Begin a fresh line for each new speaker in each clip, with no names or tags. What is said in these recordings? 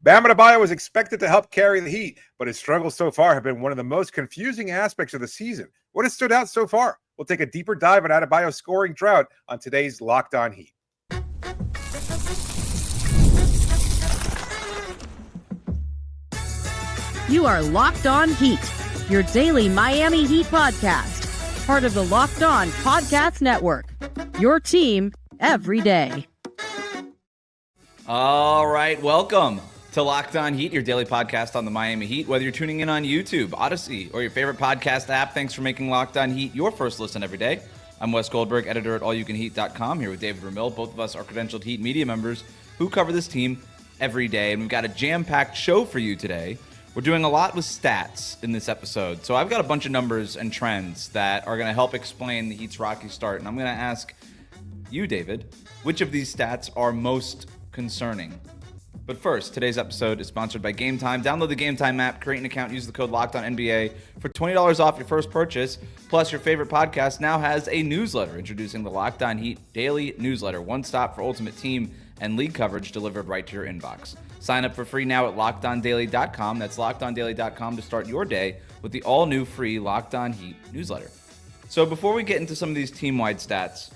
Bam Adebayo was expected to help carry the Heat, but his struggles so far have been one of the most confusing aspects of the season. What has stood out so far? We'll take a deeper dive at Adebayo's scoring drought on today's Locked On Heat.
You are Locked On Heat, your daily Miami Heat podcast, part of the Locked On Podcast Network, your team every day.
All right, welcome to Locked On Heat, your daily podcast on the Miami Heat. Whether you're tuning in on YouTube, Odyssey, or your favorite podcast app, thanks for making Locked On Heat your first listen every day. I'm Wes Goldberg, editor at allyoucanheat.com, here with David Ramil. Both of us are credentialed Heat media members who cover this team every day, and we've got a jam-packed show for you today. We're doing a lot with stats in this episode, so I've got a bunch of numbers and trends that are going to help explain the Heat's rocky start, and I'm going to ask you, David, which of these stats are most concerning. But first, today's episode is sponsored by Game Time. Download the Game Time app, create an account, use the code LOCKEDONNBA for $20 off your first purchase. Plus, your favorite podcast now has a newsletter introducing the Locked On Heat daily newsletter, one stop for ultimate team and league coverage delivered right to your inbox. Sign up for free now at LockedOnDaily.com. That's LockedOnDaily.com to start your day with the all-new free Locked On Heat newsletter. So before we get into some of these team-wide stats,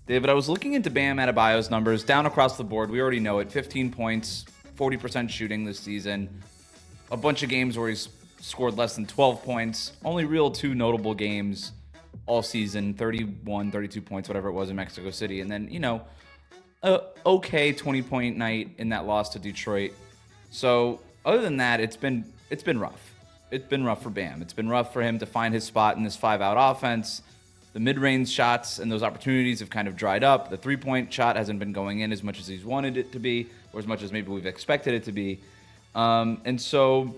David, I was looking into Bam Adebayo's numbers down across the board. We already know it. 15 points, 40% shooting this season. A bunch of games where he's scored less than 12 points. Only real two notable games all season, 31, 32 points, whatever it was in Mexico City. And then, a okay 20-point night in that loss to Detroit. So other than that, it's been rough. It's been rough for Bam. It's been rough for him to find his spot in this 5-out offense. The mid-range shots and those opportunities have kind of dried up. The three-point shot hasn't been going in as much as he's wanted it to be, or as much as maybe we've expected it to be. And so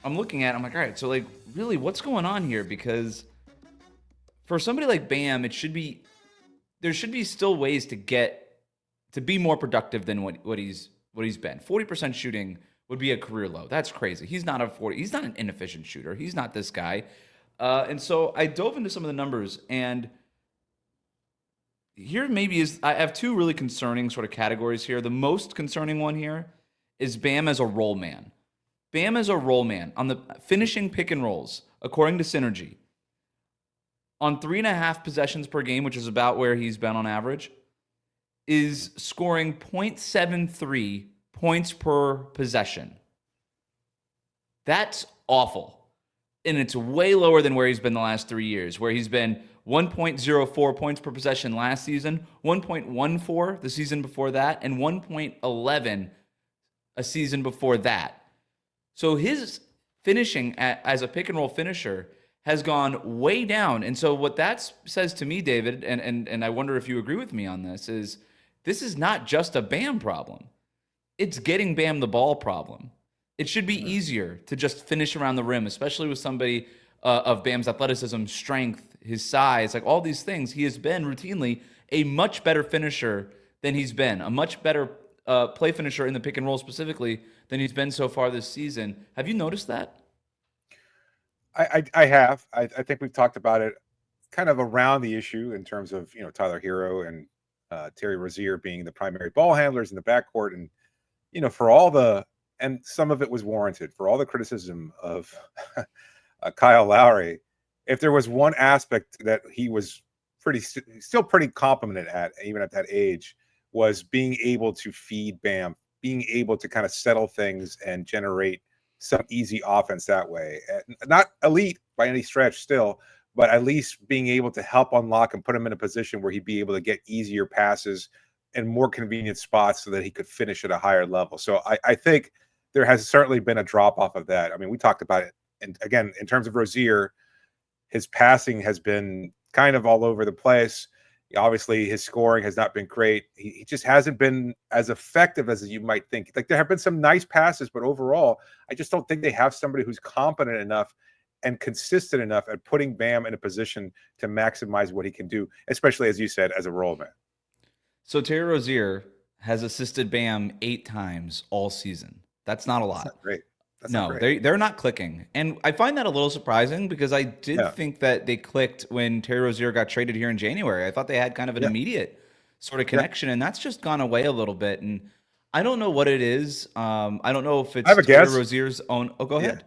I'm looking at it, I'm like, all right, so really what's going on here? Because for somebody like Bam, there should be still ways to be more productive than what he's been. 40% shooting would be a career low. That's crazy. He's not an inefficient shooter. He's not this guy. And so I dove into some of the numbers, and here I have two really concerning sort of categories here. The most concerning one here is Bam as a roll man. Bam as a roll man on the finishing pick and rolls, according to Synergy, on 3.5 possessions per game, which is about where he's been on average, is scoring 0.73 points per possession. That's awful. And it's way lower than where he's been the last 3 years, where he's been 1.04 points per possession last season, 1.14 the season before that, and 1.11 a season before that. So his finishing as a pick-and-roll finisher has gone way down. And so what that says to me, David, and I wonder if you agree with me on this, is this is not just a Bam problem. It's getting Bam the ball problem. It should be easier to just finish around the rim, especially with somebody of Bam's athleticism, strength, his size, like all these things. He has been routinely a much better finisher than he's been, a much better play finisher in the pick and roll specifically than he's been so far this season. Have you noticed that?
I have. I think we've talked about it kind of around the issue in terms of, Tyler Hero and Terry Rozier being the primary ball handlers in the backcourt. And, for all and some of it was warranted, for all the criticism of Kyle Lowry, if there was one aspect that he was still pretty competent at, even at that age, was being able to feed Bam, being able to kind of settle things and generate some easy offense that way. Not elite by any stretch still, but at least being able to help unlock and put him in a position where he'd be able to get easier passes and more convenient spots so that he could finish at a higher level. So I think there has certainly been a drop off of that. I mean, we talked about it. And again, in terms of Rozier, his passing has been kind of all over the place. Obviously, his scoring has not been great. He just hasn't been as effective as you might think. There have been some nice passes, but overall, I just don't think they have somebody who's competent enough and consistent enough at putting Bam in a position to maximize what he can do, especially, as you said, as a roll man.
So Terry Rozier has assisted Bam 8 times all season. That's not a lot.
That's not great.
No, they're not clicking. And I find that a little surprising because I did think that they clicked when Terry Rozier got traded here in January. I thought they had kind of an immediate sort of connection, and that's just gone away a little bit. And I don't know what it is. I don't know if
I have
it's
a
Terry
guess.
Rozier's own. Oh, go
Yeah.
ahead.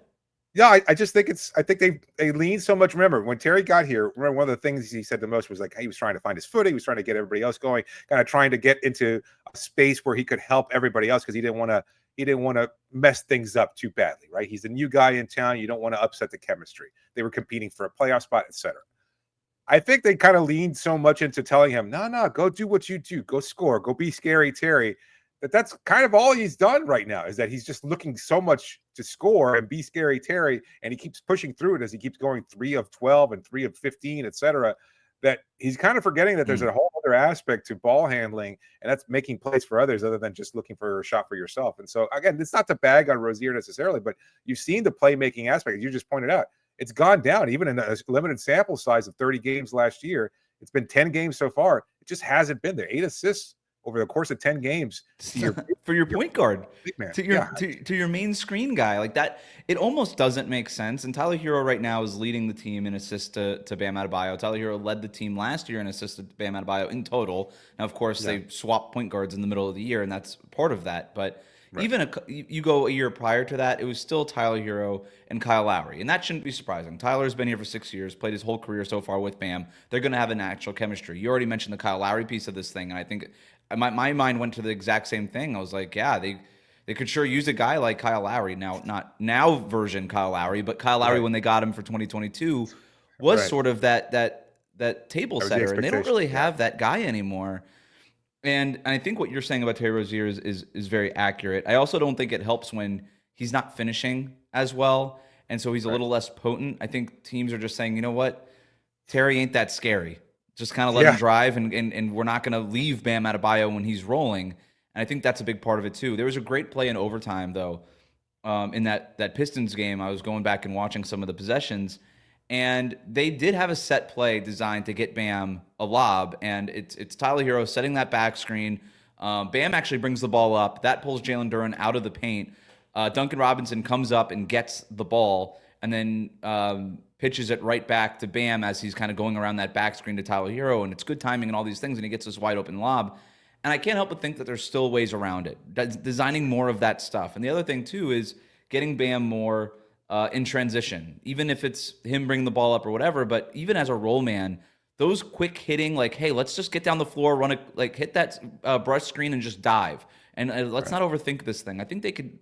Yeah, I just think I think they lean so much. Remember, when Terry got here, remember one of the things he said the most was like he was trying to find his footing, he was trying to get everybody else going, kind of trying to get into a space where he could help everybody else because he didn't want to mess things up too badly, right? He's the new guy in town. You don't want to upset the chemistry. They were competing for a playoff spot, etc. I think they kind of leaned so much into telling him, no, go do what you do, go score, go be scary Terry. That's kind of all he's done right now is that he's just looking so much to score and be scary Terry, and he keeps pushing through it as he keeps going 3 of 12 and 3 of 15, etc. That he's kind of forgetting that there's a whole other aspect to ball handling, and that's making plays for others other than just looking for a shot for yourself. And so again, it's not to bag on Rozier necessarily, but you've seen the playmaking aspect, as you just pointed out. It's gone down even in a limited sample size of 30 games last year. It's been 10 games so far. It just hasn't been there. 8 assists over the course of 10 games
for your point guard,
to your
to your main screen guy like that. It almost doesn't make sense. And Tyler Hero right now is leading the team in assists to Bam Adebayo. Tyler Hero led the team last year in assists to Bam Adebayo in total. Now, of course, they swapped point guards in the middle of the year, and that's part of that. But even you go a year prior to that, it was still Tyler Hero and Kyle Lowry. And that shouldn't be surprising. Tyler's been here for 6 years, played his whole career so far with Bam. They're going to have a natural chemistry. You already mentioned the Kyle Lowry piece of this thing, and I think my mind went to the exact same thing. I was like, yeah, they could sure use a guy like Kyle Lowry. Now, not now version Kyle Lowry, but Kyle Lowry when they got him for 2022 was sort of that table setter, and they don't really have that guy anymore. And I think what you're saying about Terry Rozier is very accurate. I also don't think it helps when he's not finishing as well, and so he's a little less potent. I think teams are just saying, you know what, Terry ain't that scary. Just kind of let him drive, and we're not going to leave Bam Adebayo when he's rolling. And I think that's a big part of it too. There was a great play in overtime though, in that Pistons game. I was going back and watching some of the possessions, and they did have a set play designed to get Bam a lob, and it's Tyler Hero setting that back screen. Bam actually brings the ball up. That pulls Jalen Duren out of the paint. Duncan Robinson comes up and gets the ball, and then pitches it right back to Bam as he's kind of going around that back screen to Tyler Hero, and it's good timing and all these things, and he gets this wide open lob. And I can't help but think that there's still ways around it, designing more of that stuff. And the other thing, too, is getting Bam more in transition, even if it's him bringing the ball up or whatever. But even as a roll man, those quick hitting, like, hey, let's just get down the floor, hit that brush screen and just dive. And let's not overthink this thing. I think they could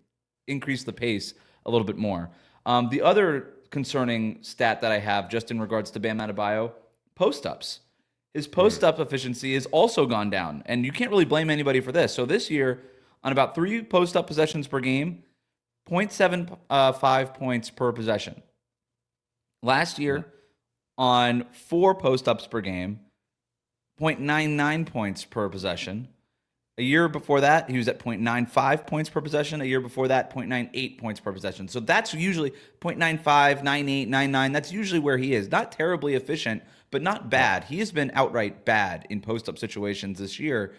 increase the pace a little bit more. The other concerning stat that I have just in regards to Bam Adebayo, post-ups. His post-up efficiency has also gone down, and you can't really blame anybody for this. So this year, on about 3 post-up possessions per game, 0.75 points per possession. Last year, on 4 post-ups per game, 0.99 points per possession. A year before that, he was at 0.95 points per possession. A year before that, 0.98 points per possession. So that's usually 0.95, 98, 99. That's usually where he is. Not terribly efficient, but not bad. He has been outright bad in post-up situations this year.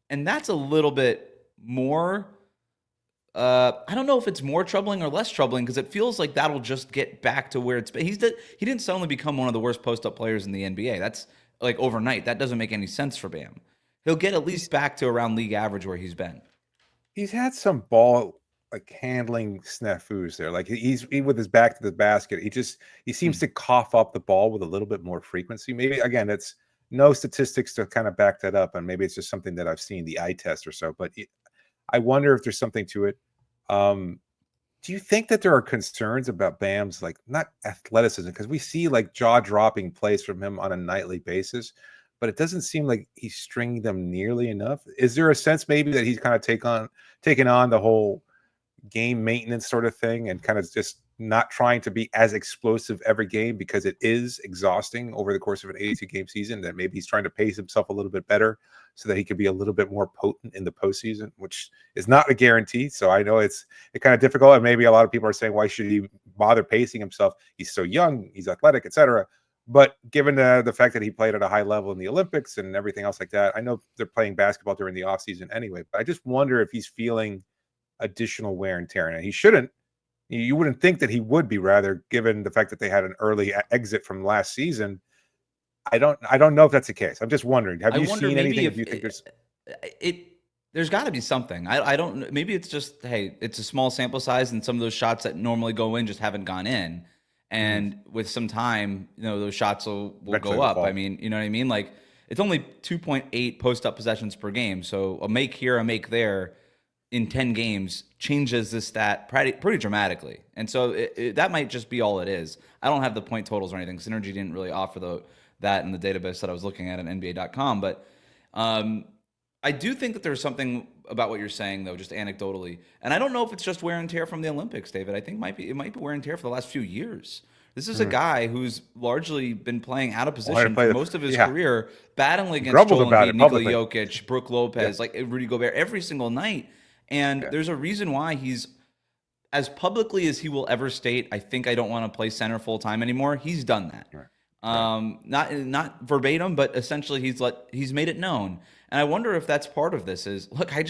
And that's a little bit more, I don't know if it's more troubling or less troubling, because it feels like that'll just get back to where it's been. He didn't suddenly become one of the worst post-up players in the NBA. That's like overnight. That doesn't make any sense for Bam. He'll get at least back to around league average where he's been.
He's had some ball handling snafus there. Like he with his back to the basket, he seems to cough up the ball with a little bit more frequency. Maybe again, it's no statistics to kind of back that up, and maybe it's just something that I've seen the eye test or so. But I wonder if there's something to it. Do you think that there are concerns about Bam's not athleticism, because we see jaw-dropping plays from him on a nightly basis, but it doesn't seem like he's stringing them nearly enough? Is there a sense maybe that he's kind of taken on the whole game maintenance sort of thing and kind of just not trying to be as explosive every game because it is exhausting over the course of an 82-game season, that maybe he's trying to pace himself a little bit better so that he can be a little bit more potent in the postseason, which is not a guarantee. So I know it's kind of difficult, and maybe a lot of people are saying, why should he bother pacing himself? He's so young, he's athletic, etc. But given the fact that he played at a high level in the Olympics and everything else like that, I know they're playing basketball during the offseason anyway, but I just wonder if he's feeling additional wear and tear. And he shouldn't. You wouldn't think that he would be, rather, given the fact that they had an early exit from last season. I don't know if that's the case. I'm just wondering. Have you seen anything? Do you think there's
There's got to be something. I don't. Maybe it's just, hey, it's a small sample size, and some of those shots that normally go in just haven't gone in. And with some time, those shots will
Eventually
go
they'll
up.
fall.
I mean, you know what I mean? Like, it's only 2.8 post-up possessions per game. So a make here, a make there in 10 games changes this stat pretty dramatically. And so that might just be all it is. I don't have the point totals or anything. Synergy didn't really offer that in the database that I was looking at NBA.com. But I do think that there's something about what you're saying, though, just anecdotally. And I don't know if it's just wear and tear from the Olympics, David. I think it might be wear and tear for the last few years. This is a guy who's largely been playing out of position for most of his career, battling against Joel Embiid, Nikola Jokic, Brook Lopez, like Rudy Gobert every single night. And there's a reason why he's, as publicly as he will ever state, I think I don't want to play center full time anymore. He's done that. Not verbatim, but essentially he's made it known. And I wonder if that's part of this is, look, I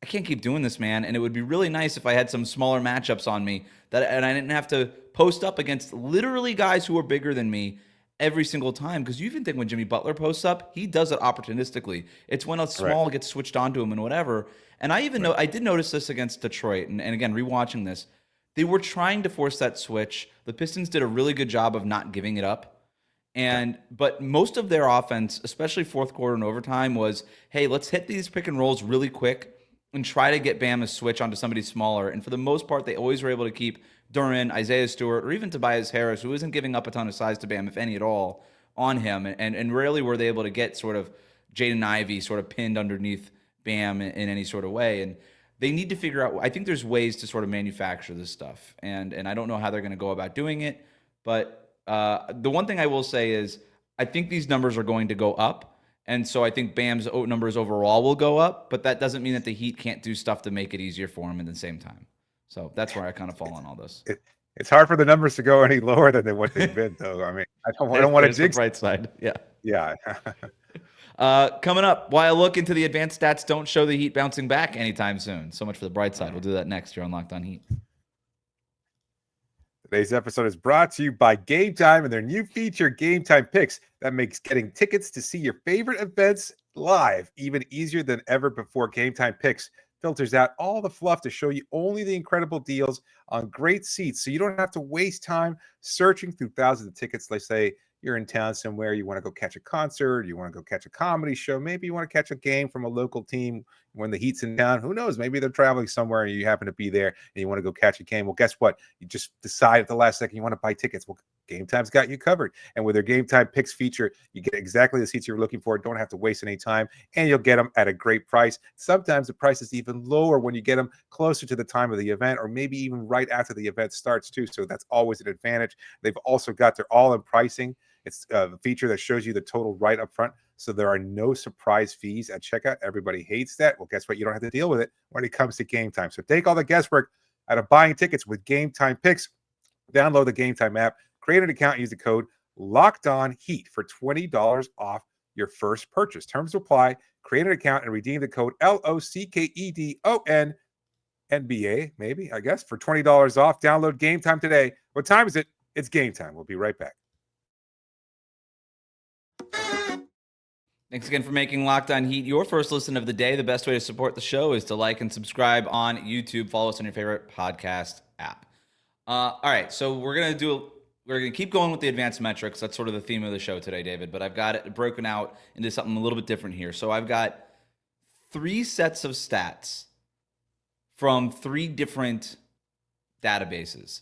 can't keep doing this, man. And it would be really nice if I had some smaller matchups on me and I didn't have to post up against literally guys who are bigger than me every single time. Because you even think when Jimmy Butler posts up, he does it opportunistically. It's when a small gets switched onto him and whatever. And I even know I did notice this against Detroit. And again, rewatching this, they were trying to force that switch. The Pistons did a really good job of not giving it up. But most of their offense, especially fourth quarter and overtime, was, hey, let's hit these pick and rolls really quick and try to get Bam to switch onto somebody smaller. And for the most part, they always were able to keep Duran, Isaiah Stewart, or even Tobias Harris, who isn't giving up a ton of size to Bam, if any at all, on him. And rarely were they able to get sort of Jaden Ivey sort of pinned underneath Bam in any sort of way. And they need to figure out, I think there's ways to sort of manufacture this stuff. And I don't know how they're going to go about doing it. But the one thing I will say is I think these numbers are going to go up. And so I think Bam's numbers overall will go up. But that doesn't mean that the Heat can't do stuff to make it easier for him at the same time. So that's where I kind of fall on all this.
It's hard for the numbers to go any lower than what they've been, though. I mean, I don't want to jinx
the bright side. Yeah.
Yeah.
Coming up, while I look into the advanced stats, don't show the Heat bouncing back anytime soon. So much for the bright side. We'll do that next here on Locked On Heat.
Today's episode is brought to you by Game Time and their new feature, Game Time Picks, that makes getting tickets to see your favorite events live even easier than ever before. Game Time Picks filters out all the fluff to show you only the incredible deals on great seats, so you don't have to waste time searching through thousands of tickets. Let's say you're in town somewhere, you want to go catch a concert, you want to go catch a comedy show, maybe you want to catch a game from a local team when the Heat's in town. Who knows? Maybe they're traveling somewhere and you happen to be there and you want to go catch a game. Well, guess what? You just decide at the last second you want to buy tickets. Well, Game Time's got you covered. And with their Game Time Picks feature, you get exactly the seats you're looking for. Don't have to waste any time, and you'll get them at a great price. Sometimes the price is even lower when you get them closer to the time of the event, or maybe even right after the event starts too. So that's always an advantage. They've also got their all-in pricing. It's a feature that shows you the total right up front, so there are no surprise fees at checkout. Everybody hates that. Well, guess what? You don't have to deal with it when it comes to Game Time. So take all the guesswork out of buying tickets with Game Time Picks. Download the Game Time app, create an account, use the code LOCKEDONHEAT for $20 off your first purchase. Terms apply. Create an account and redeem the code LOCKEDON NBA, maybe, I guess, for $20 off. Download Game Time today. What time is it? It's Game Time. We'll be right back.
Thanks again for making Locked On Heat your first listen of the day. The best way to support the show is to like and subscribe on YouTube. Follow us on your favorite podcast app. All right, so we're gonna keep going with the advanced metrics. That's sort of the theme of the show today, David. But I've got it broken out into something a little bit different here. So I've got 3 sets of stats from 3 different databases,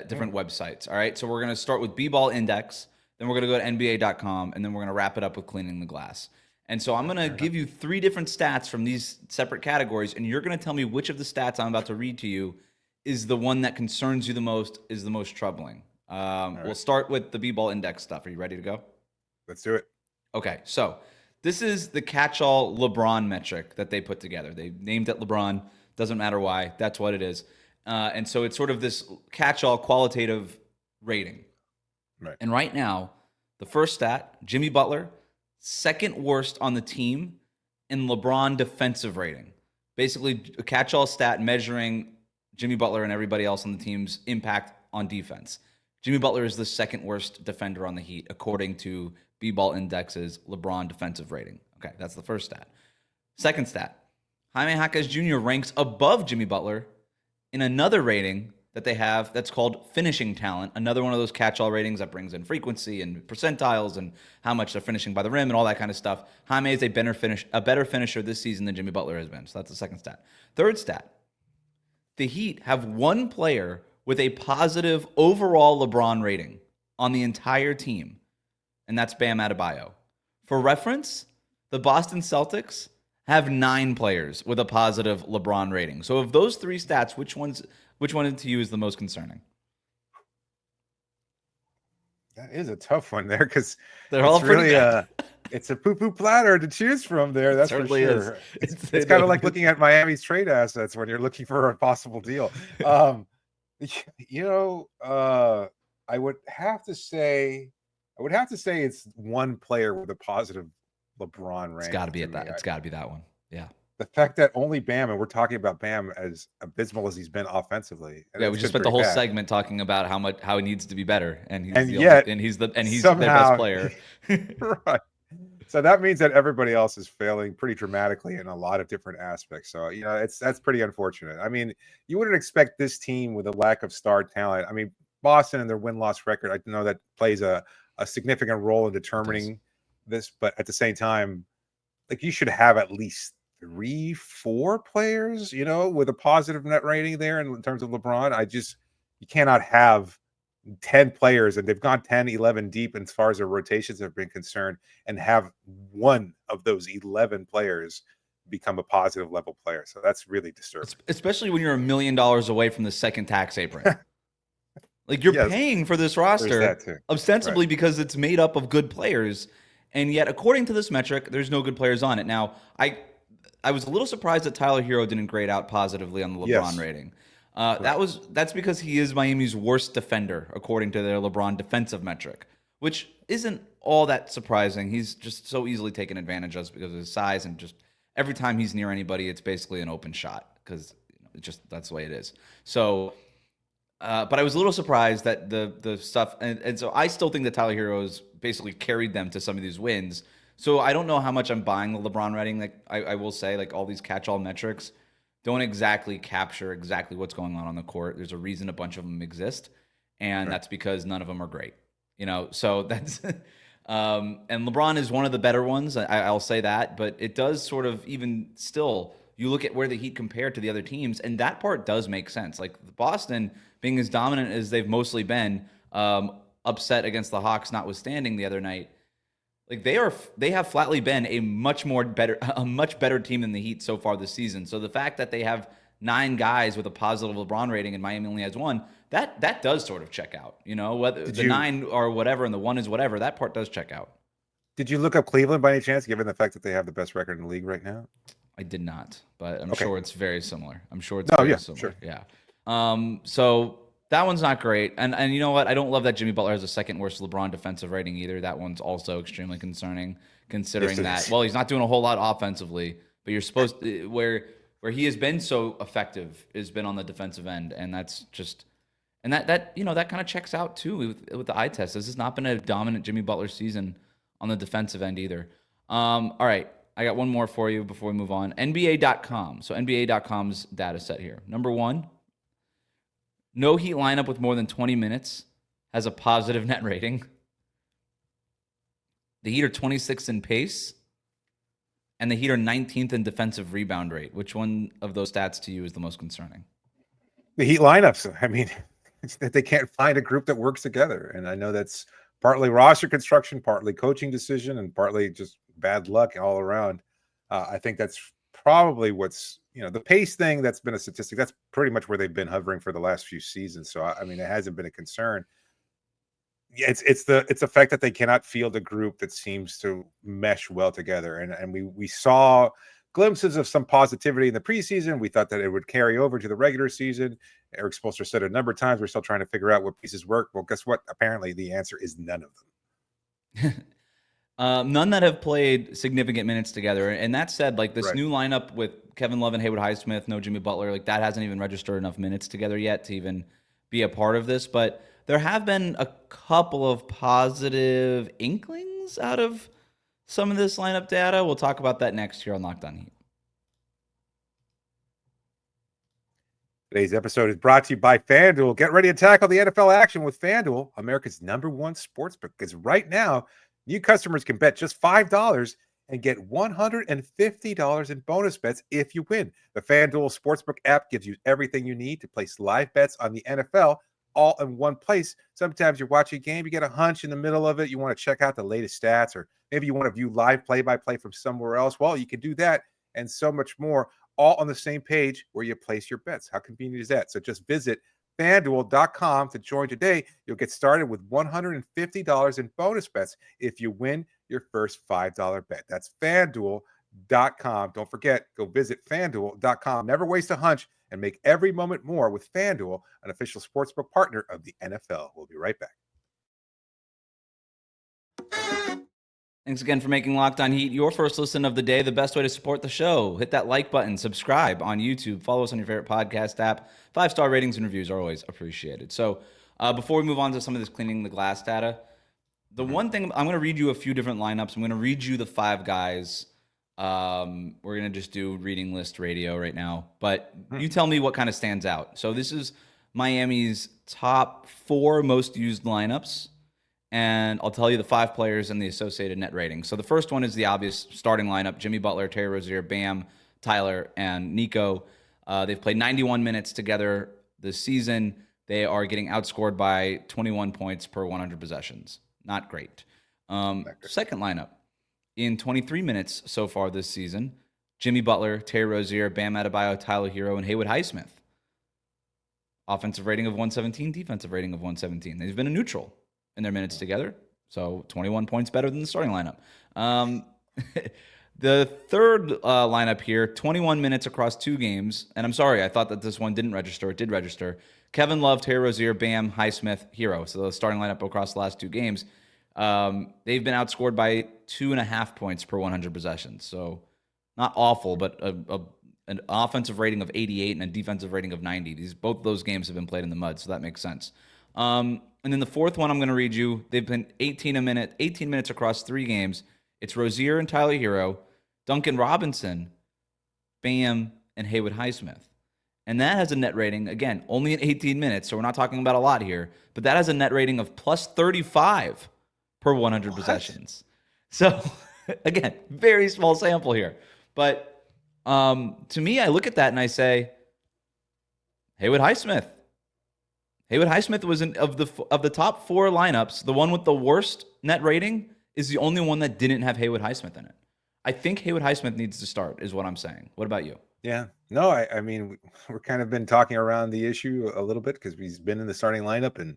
different websites. All right, so we're gonna start with B-Ball Index. Then we're going to go to NBA.com, and then we're going to wrap it up with Cleaning the Glass. And so I'm going to give you 3 different stats from these separate categories, and you're going to tell me which of the stats I'm about to read to you is the one that concerns you the most, is the most troubling. We'll start with the B-Ball Index stuff. Are you ready to go?
Let's do it.
Okay, so this is the catch-all LeBron metric that they put together. They named it LeBron. Doesn't matter why. That's what it is. And so it's sort of this catch-all qualitative rating.
Right.
And right now, the first stat, Jimmy Butler, second worst on the team in LeBron defensive rating. Basically, a catch-all stat measuring Jimmy Butler and everybody else on the team's impact on defense. Jimmy Butler is the second worst defender on the Heat, according to B-Ball Index's LeBron defensive rating. Okay, that's the first stat. Second stat, Jaime Jaquez Jr. ranks above Jimmy Butler in another rating that they have that's called finishing talent, another one of those catch-all ratings that brings in frequency and percentiles and how much they're finishing by the rim and all that kind of stuff. Jaime is a better finisher this season than Jimmy Butler has been. So that's the second stat. Third stat, the Heat have one player with a positive overall LeBron rating on the entire team, and that's Bam Adebayo. For reference, the Boston Celtics have 9 players with a positive LeBron rating. So of those 3 stats, which one to you is the most concerning?
That is a tough one there because
they're all really
it's a poo-poo platter to choose from there. That's for sure. It's kind of like looking at Miami's trade assets when you're looking for a possible deal. I would have to say it's one player with a positive LeBron rank.
It's got to be at that. It's got to be that one. Yeah.
The fact that only Bam, and we're talking about Bam as abysmal as he's been offensively.
Yeah, we just spent the whole segment talking about how he needs to be better, and he's their best player.
Right. So that means that everybody else is failing pretty dramatically in a lot of different aspects. So that's pretty unfortunate. I mean, you wouldn't expect this team with a lack of star talent. I mean, Boston and their win-loss record, I know that plays a significant role in determining this, but at the same time, like, you should have at least 3-4 players, with a positive net rating there in terms of LeBron. You cannot have 10 players, and they've gone 10, 11 deep as far as their rotations have been concerned, and have one of those 11 players become a positive level player. So that's really disturbing.
Especially when you're $1 million away from the second tax apron. Like, you're paying for this roster ostensibly because it's made up of good players. And yet, according to this metric, there's no good players on it. Now, I was a little surprised that Tyler Hero didn't grade out positively on the LeBron rating. That's because he is Miami's worst defender, according to their LeBron defensive metric, which isn't all that surprising. He's just so easily taken advantage of because of his size, and just every time he's near anybody, it's basically an open shot because that's the way it is. So, but I was a little surprised that the stuff, and so I still think that Tyler Hero's basically carried them to some of these wins. So I don't know how much I'm buying the LeBron rating. Like, I will say, like, all these catch-all metrics don't exactly capture exactly what's going on the court. There's a reason a bunch of them exist, and that's because none of them are great. So that's and LeBron is one of the better ones. I'll say that, but it does sort of, even still, you look at where the Heat compare to the other teams, and that part does make sense. Like, Boston being as dominant as they've mostly been, upset against the Hawks notwithstanding the other night. Like, they have flatly been a much better team than the Heat so far this season. So the fact that they have 9 guys with a positive LeBron rating and Miami only has 1, that does sort of check out. Whether the 9 or whatever and the 1 is whatever, that part does check out.
Did you look up Cleveland by any chance, given the fact that they have the best record in the league right now?
I did not, but I'm sure it's very similar. Similar.
Sure.
Yeah. So that one's not great. And you know what? I don't love that Jimmy Butler has the second worst LeBron defensive rating either. That one's also extremely concerning, considering that, well, he's not doing a whole lot offensively, but you're supposed to, where he has been so effective has been on the defensive end. And that's just, and that kind of checks out too with the eye test. This has not been a dominant Jimmy Butler season on the defensive end either. All right. I got one more for you before we move on. NBA.com. So NBA.com's data set here. Number 1, no Heat lineup with more than 20 minutes has a positive net rating. The Heat are 26th in pace, and the Heat are 19th in defensive rebound rate. Which one of those stats to you is the most concerning?
The Heat lineups. I mean, it's that they can't find a group that works together. And I know that's partly roster construction, partly coaching decision, and partly just bad luck all around. I think that's probably what's, the pace thing, that's been a statistic. That's pretty much where they've been hovering for the last few seasons. So, I mean, it hasn't been a concern. Yeah, it's the fact that they cannot field a group that seems to mesh well together. And we saw glimpses of some positivity in the preseason. We thought that it would carry over to the regular season. Eric Spoelstra said a number of times, we're still trying to figure out what pieces work. Well, guess what? Apparently the answer is none of them.
None that have played significant minutes together. And that said, like, this new lineup with Kevin Love and Haywood Highsmith, no Jimmy Butler, like, that hasn't even registered enough minutes together yet to even be a part of this. But there have been a couple of positive inklings out of some of this lineup data. We'll talk about that next here on Locked On Heat.
Today's episode is brought to you by FanDuel. Get ready to tackle the NFL action with FanDuel, America's #1 sportsbook. Because right now, new customers can bet just $5 and get $150 in bonus bets if you win. The FanDuel Sportsbook app gives you everything you need to place live bets on the NFL all in one place. Sometimes you're watching a game, you get a hunch in the middle of it, you want to check out the latest stats, or maybe you want to view live play-by-play from somewhere else. Well, you can do that and so much more, all on the same page where you place your bets. How convenient is that? So just visit FanDuel.com to join today. You'll get started with $150 in bonus bets if you win your first $5 bet. That's FanDuel.com. Don't forget, go visit FanDuel.com. Never waste a hunch and make every moment more with FanDuel, an official sportsbook partner of the NFL. We'll be right back.
Thanks again for making Locked On Heat your first listen of the day. The best way to support the show, hit that like button, subscribe on YouTube, follow us on your favorite podcast app. 5-star ratings and reviews are always appreciated. So before we move on to some of this cleaning the glass data, the one thing, I'm going to read you a few different lineups. I'm going to read you the 5 guys. We're going to just do reading list radio right now, but you tell me what kind of stands out. So this is Miami's top 4 most used lineups. And I'll tell you the 5 players and the associated net rating. So the first one is the obvious starting lineup: Jimmy Butler, Terry Rozier, Bam, Tyler, and Nico. They've played 91 minutes together this season. They are getting outscored by 21 points per 100 possessions. Not great. Second lineup, in 23 minutes so far this season, Jimmy Butler, Terry Rozier, Bam Adebayo, Tyler Hero, and Haywood Highsmith. Offensive rating of 117, defensive rating of 117. They've been a neutral in their minutes together, so 21 points better than the starting lineup. The third lineup here, 21 minutes across 2 games, and I'm sorry, I thought that this one didn't register. It did register. Kevin Love, Terry Rozier, Bam, Highsmith, Hero. So the starting lineup across the last 2 games. They've been outscored by 2.5 points per 100 possessions. So not awful, but an offensive rating of 88 and a defensive rating of 90. Both those games have been played in the mud, so that makes sense. And then the fourth one I'm going to read you, they've been 18 minutes across 3 games. It's Rozier and Tyler Hero, Duncan Robinson, Bam, and Haywood Highsmith. And that has a net rating, again, only in 18 minutes, so we're not talking about a lot here, but that has a net rating of plus 35 per 100 possessions. So, again, very small sample here. But to me, I look at that and I say, Haywood Highsmith. Haywood Highsmith was of the top 4 lineups. The one with the worst net rating is the only one that didn't have Haywood Highsmith in it. I think Haywood Highsmith needs to start, is what I'm saying. What about you?
Yeah, no, I mean, we're kind of been talking around the issue a little bit because he's been in the starting lineup, and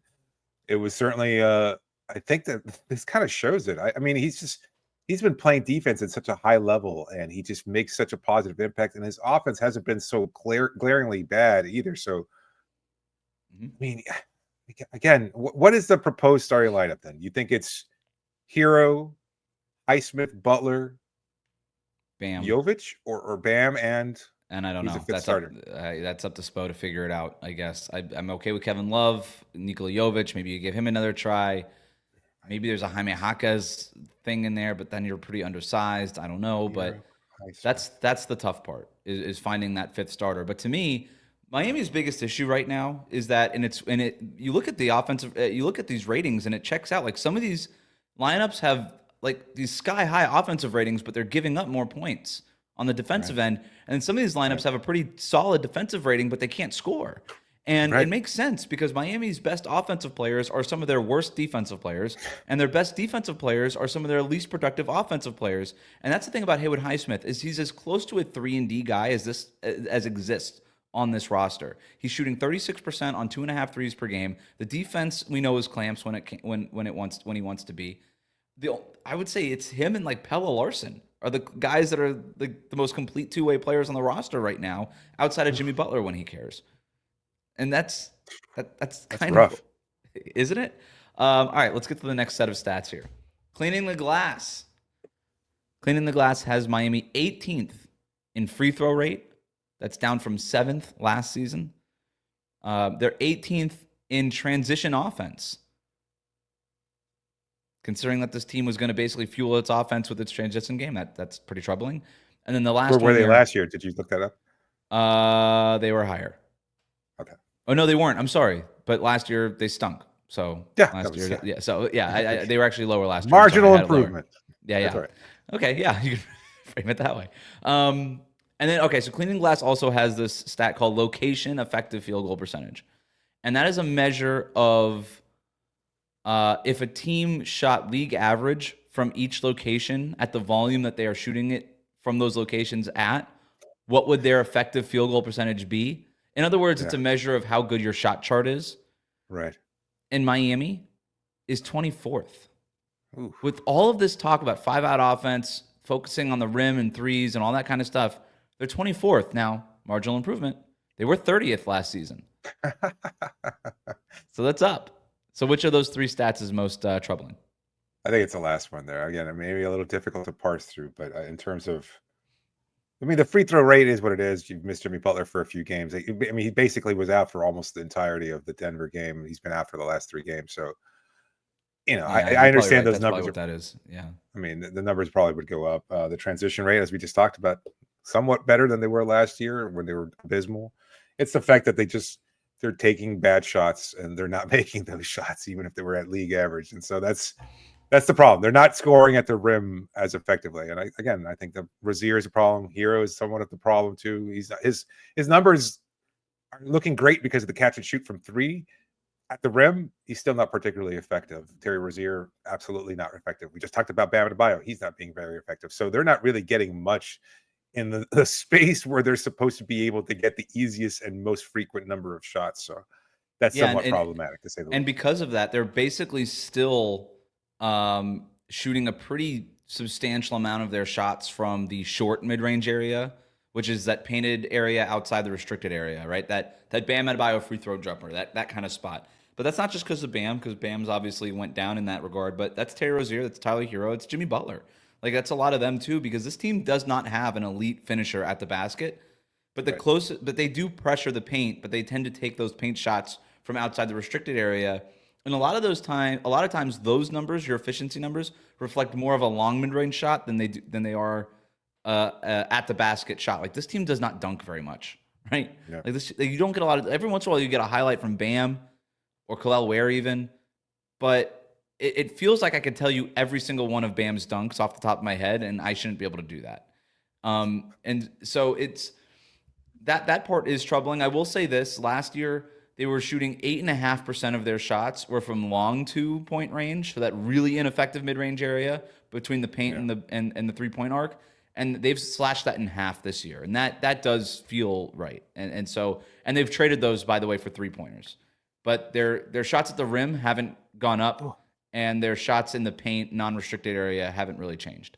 it was certainly, I think that this kind of shows it. I mean, he's been playing defense at such a high level, and he just makes such a positive impact, and his offense hasn't been so glaringly bad either. So, I mean, again, what is the proposed starting lineup then? You think it's Hero, Highsmith, Butler,
Bam,
Jovic, or Bam and
I don't know.
That's up
to Spo to figure it out, I guess. I'm okay with Kevin Love, Nikola Jovic. Maybe you give him another try. Maybe there's a Jaime Jaquez thing in there, but then you're pretty undersized. I don't know, but that's the tough part is finding that 5th starter. But to me, Miami's biggest issue right now is that, you look at the offensive, you look at these ratings and it checks out. Like, some of these lineups have like these sky high offensive ratings, but they're giving up more points on the defensive end. And some of these lineups have a pretty solid defensive rating, but they can't score. And it makes sense because Miami's best offensive players are some of their worst defensive players, and their best defensive players are some of their least productive offensive players. And that's the thing about Haywood Highsmith, is he's as close to a 3-and-D guy as exists on this roster. He's shooting 36% on 2.5 threes per game. The defense we know is clamps when he wants to be. I would say it's him and like Pelle Larsson are the guys that are the most complete 2-way players on the roster right now, outside of Jimmy Butler when he cares. And that's kind
rough,
of, isn't it? All right, let's get to the next set of stats here. Cleaning the glass. Cleaning the glass has Miami 18th in free throw rate. That's down from 7th last season. They're 18th in transition offense. Considering that this team was going to basically fuel its offense with its transition game, that's pretty troubling. And then the last
Where were they last year? Did you look that up?
They were higher. Oh no, they weren't. I'm sorry, but last year they stunk. So
Yeah,
last year,
yeah.
yeah. So yeah, they were actually lower last year. I'm sorry, I
Marginal
had it lower.
improvement.
Yeah,
That's
yeah.
all right.
Okay, yeah, you can frame it that way. And then okay, so Cleaning Glass also has this stat called location effective field goal percentage, and that is a measure of if a team shot league average from each location at the volume that they are shooting it from those locations at, what would their effective field goal percentage be? In other words, it's
Yeah,
a measure of how good your shot chart is.
right.
And Miami is 24th.
Ooh,
With all of this talk about 5-out offense, focusing on the rim and threes and all that kind of stuff, they're 24th. Now, marginal improvement. They were 30th last season. So that's up. So which of those three stats is most troubling?
I think it's the last one there. Again, it may be a little difficult to parse through, but in terms of, I mean, the free throw rate is what it is. You've missed Jimmy Butler for a few games. I mean, he basically was out for almost the entirety of the Denver game. He's been out for the last 3 games. So,
Yeah,
I
you're
understand
right.
those
That's
numbers
probably
are,
what that is. Yeah.
I mean, the numbers probably would go up. The transition rate, as we just talked about, somewhat better than they were last year when they were abysmal. It's the fact that they're taking bad shots and they're not making those shots, even if they were at league average. And so that's the problem. They're not scoring at the rim as effectively. And I think the Rozier is a problem. Hero is somewhat of the problem too. He's not, his numbers are looking great because of the catch and shoot from 3. At the rim, he's still not particularly effective. Terry Rozier, absolutely not effective. We just talked about Bam Adebayo. He's not being very effective. So they're not really getting much in the space where they're supposed to be able to get the easiest and most frequent number of shots. So that's
Yeah,
somewhat problematic, to say the
and
least.
because of that, they're basically still shooting a pretty substantial amount of their shots from the short mid-range area, which is that painted area outside the restricted area, right? That Bam Adebayo free throw jumper, that kind of spot. But that's not just because of Bam, because Bam's obviously went down in that regard. But that's Terry Rozier, that's Tyler Hero, it's Jimmy Butler. Like that's a lot of them too, because this team does not have an elite finisher at the basket. But but they do pressure the paint, but they tend to take those paint shots from outside the restricted area. And a lot of times those numbers, your efficiency numbers, reflect more of a long mid-range shot than they are at the basket shot. Like this team does not dunk very much, right?
Yeah.
Like this, you don't get a lot of. Every once in a while, you get a highlight from Bam or Khalil Ware even, but it feels like I could tell you every single one of Bam's dunks off the top of my head, and I shouldn't be able to do that. And so it's that part is troubling. I will say this: last year they were shooting 8.5% of their shots were from long 2-point range, so that really ineffective mid-range area between the paint and the 3-point arc. And they've slashed that in half this year, and that does feel right. And so they've traded those, by the way, for 3-pointers. But their shots at the rim haven't gone up, and their shots in the paint, non-restricted area, haven't really changed.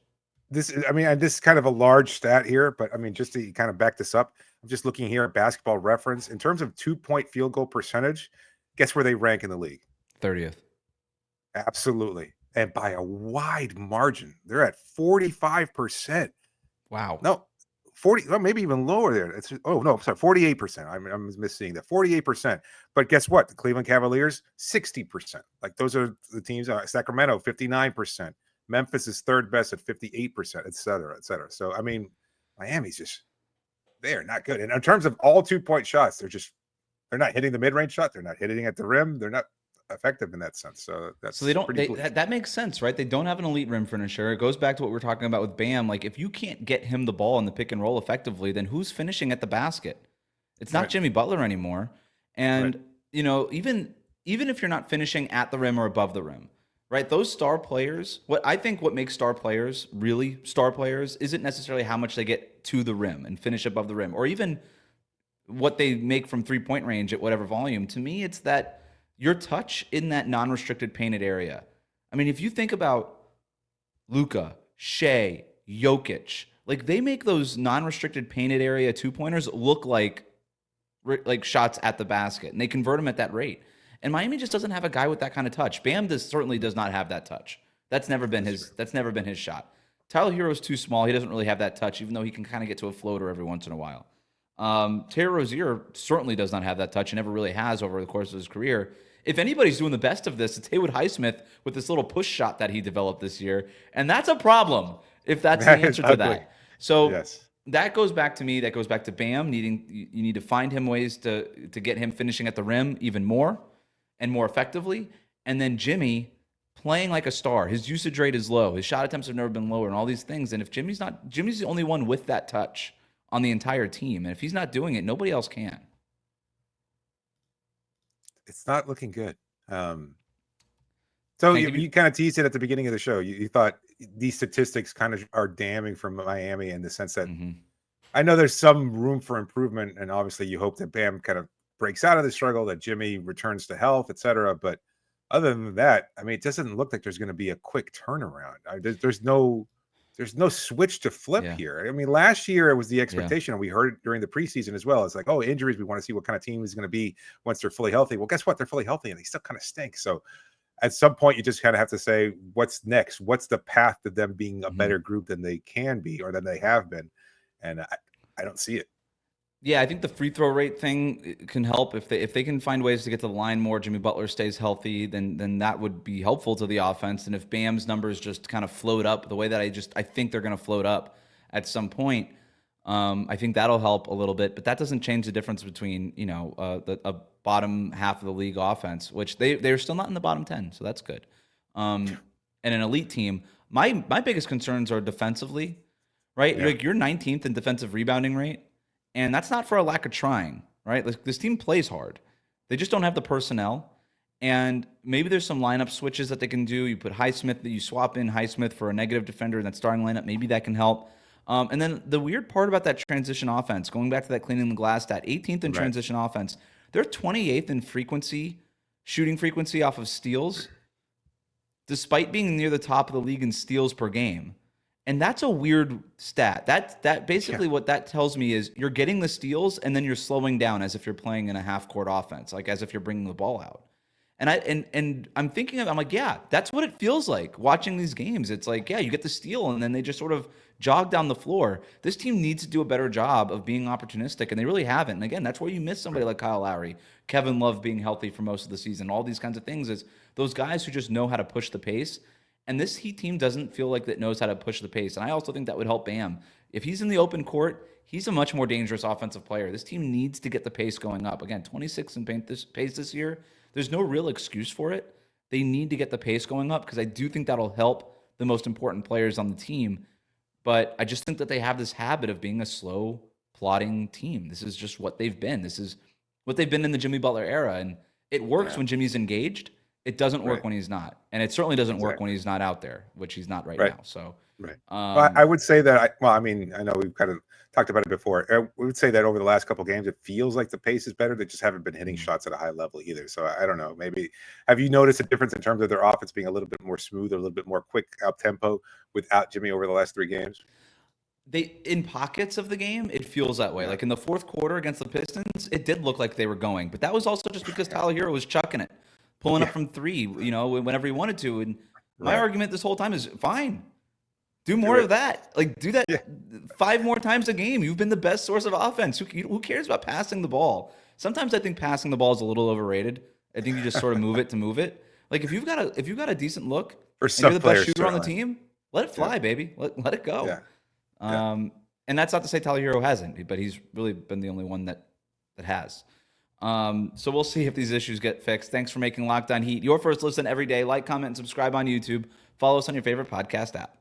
This is kind of a large stat here, but I mean, just to kind of back this up, I'm just looking here at Basketball Reference. In terms of 2-point field goal percentage, guess where they rank in the league?
30th.
Absolutely. And by a wide margin. They're at 45%.
Wow.
No, 40, well, maybe even lower there. It's oh no, I'm sorry, 48%. I'm missing that. 48%. But guess what? The Cleveland Cavaliers, 60%. Like those are the teams. Sacramento, 59%. Memphis is third best at 58%, et cetera, et cetera. So I mean, Miami's just they're not good. And in terms of all 2-point shots, they're not hitting the mid-range shot, they're not hitting at the rim, they're not effective in that sense. So that's
So
pretty bleak.
that makes sense, right? They don't have an elite rim finisher. It goes back to what we are talking about with Bam. Like if you can't get him the ball in the pick and roll effectively, then who's finishing at the basket? It's not Jimmy Butler anymore. And you know, even if you're not finishing at the rim or above the rim, right? Those star players, what makes star players really star players isn't necessarily how much they get to the rim and finish above the rim, or even what they make from 3-point range at whatever volume. To me, it's that your touch in that non-restricted painted area. I mean, if you think about Luka, Shea, Jokic, like they make those non-restricted painted area 2-pointers look like shots at the basket, and they convert them at that rate. And Miami just doesn't have a guy with that kind of touch. Bam certainly does not have that touch. That's never been his shot. Tyler Hero's too small. He doesn't really have that touch, even though he can kind of get to a floater every once in a while. Terry Rozier certainly does not have that touch and never really has over the course of his career. If anybody's doing the best of this, it's Haywood Highsmith with this little push shot that he developed this year. And that's a problem if that's the answer to that. So
Yes.
that goes back to me. That goes back to Bam you need to find him ways to get him finishing at the rim even more and more effectively. And then Jimmy playing like a star. His usage rate is low. His shot attempts have never been lower and all these things. And if Jimmy's the only one with that touch on the entire team. And if he's not doing it, nobody else can.
It's not looking good. So you kind of teased it at the beginning of the show. You thought these statistics kind of are damning from Miami in the sense that I know there's some room for improvement, and obviously you hope that Bam kind of breaks out of the struggle, that Jimmy returns to health, etc. But other than that, I mean, it doesn't look like there's going to be a quick turnaround. There's no switch to flip here. I mean, last year it was the expectation, and we heard it during the preseason as well. It's like, oh, injuries. We want to see what kind of team is going to be once they're fully healthy. Well, guess what? They're fully healthy, and they still kind of stink. So at some point, you just kind of have to say, what's next? What's the path to them being a better group than they can be or than they have been? And I don't see it.
Yeah, I think the free throw rate thing can help if they can find ways to get to the line more. Jimmy Butler stays healthy, then that would be helpful to the offense. And if Bam's numbers just kind of float up the way that I think they're going to float up at some point, I think that'll help a little bit. But that doesn't change the difference between a bottom half of the league offense, which they're still not in the bottom 10, so that's good. And an elite team. My biggest concerns are defensively, right? Like you're 19th in defensive rebounding rate. And that's not for a lack of trying, right? Like, this team plays hard. They just don't have the personnel. And maybe there's some lineup switches that they can do. You put Highsmith, you swap in Highsmith for a negative defender in that starting lineup. Maybe that can help. And then the weird part about that transition offense, going back to that cleaning the glass stat, 18th in transition offense. They're 28th in shooting frequency off of steals, despite being near the top of the league in steals per game. And that's a weird stat. That basically what that tells me is you're getting the steals and then you're slowing down as if you're playing in a half-court offense, like as if you're bringing the ball out. And I'm thinking I'm like, yeah, that's what it feels like watching these games. It's like, yeah, you get the steal and then they just sort of jog down the floor. This team needs to do a better job of being opportunistic, and they really haven't. And again, that's where you miss somebody like Kyle Lowry, Kevin Love being healthy for most of the season, all these kinds of things, is those guys who just know how to push the pace. And this Heat team doesn't feel like it knows how to push the pace. And I also think that would help Bam. If he's in the open court, he's a much more dangerous offensive player. This team needs to get the pace going up. Again, 26 in pace this year. There's no real excuse for it. They need to get the pace going up because I do think that'll help the most important players on the team. But I just think that they have this habit of being a slow, plodding team. This is just what they've been. This is what they've been in the Jimmy Butler era. And it works when Jimmy's engaged. It doesn't work when he's not. And it certainly doesn't work when he's not out there, which he's not right now. So,
well, I would say that, I mean, I know we've kind of talked about it before. I would say that over the last couple of games, it feels like the pace is better. They just haven't been hitting shots at a high level either. So I don't know. Maybe, have you noticed a difference in terms of their offense being a little bit more smooth, or a little bit more quick up tempo without Jimmy over the last 3 games?
In pockets of the game, it feels that way. Like in the fourth quarter against the Pistons, it did look like they were going. But that was also just because Tyler Hero was chucking it. Pulling up from 3, whenever he wanted to. And my argument this whole time is, fine, do more of that. Like, do that 5 more times a game. You've been the best source of offense. Who cares about passing the ball? Sometimes I think passing the ball is a little overrated. I think you just sort of move it to move it. Like, if you've got a decent look and you're the best shooter on the team, let it fly, baby. Let it go. And that's not to say Tyler Hero hasn't, but he's really been the only one that has. So we'll see if these issues get fixed. Thanks for making Locked On Heat your first listen every day. Like, comment, and subscribe on YouTube. Follow us on your favorite podcast app.